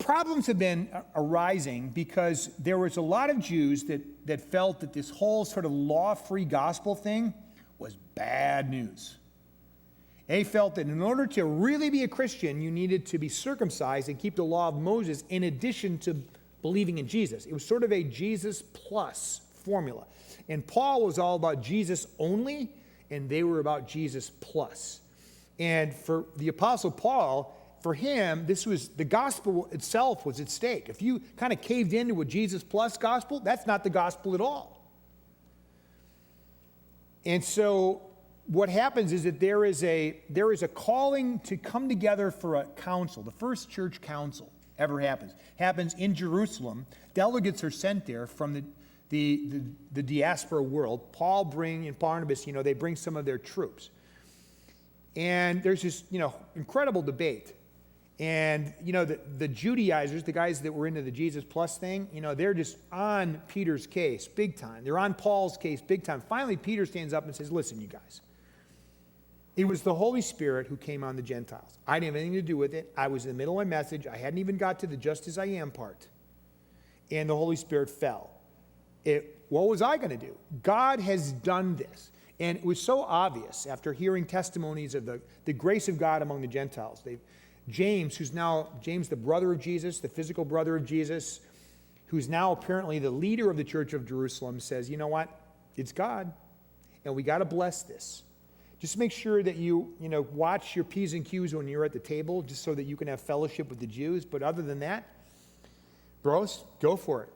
problems have been arising because there was a lot of Jews that felt that this whole sort of law-free gospel thing was bad news. They felt that in order to really be a Christian, you needed to be circumcised and keep the law of Moses in addition to believing in Jesus. It was sort of a Jesus plus formula. And Paul was all about Jesus only, and they were about Jesus plus. And for the Apostle Paul, for him, this was the gospel itself was at stake. If you kind of caved into a Jesus plus gospel, that's not the gospel at all. And so what happens is that there is a calling to come together for a council. The first church council ever happens in Jerusalem. Delegates are sent there from the diaspora world. Paul and Barnabas, they bring some of their troops. And there's this, incredible debate. And, the Judaizers, the guys that were into the Jesus plus thing, they're just on Peter's case big time. They're on Paul's case big time. Finally, Peter stands up and says, listen, you guys. It was the Holy Spirit who came on the Gentiles. I didn't have anything to do with it. I was in the middle of my message. I hadn't even got to the just as I am part. And the Holy Spirit fell. What was I going to do? God has done this. And it was so obvious after hearing testimonies of the grace of God among the Gentiles. James, who's now James, the brother of Jesus, the physical brother of Jesus, who's now apparently the leader of the church of Jerusalem, says, you know what? It's God. And we got to bless this. Just make sure that you watch your P's and Q's when you're at the table, just so that you can have fellowship with the Jews. But other than that, bros, go for it.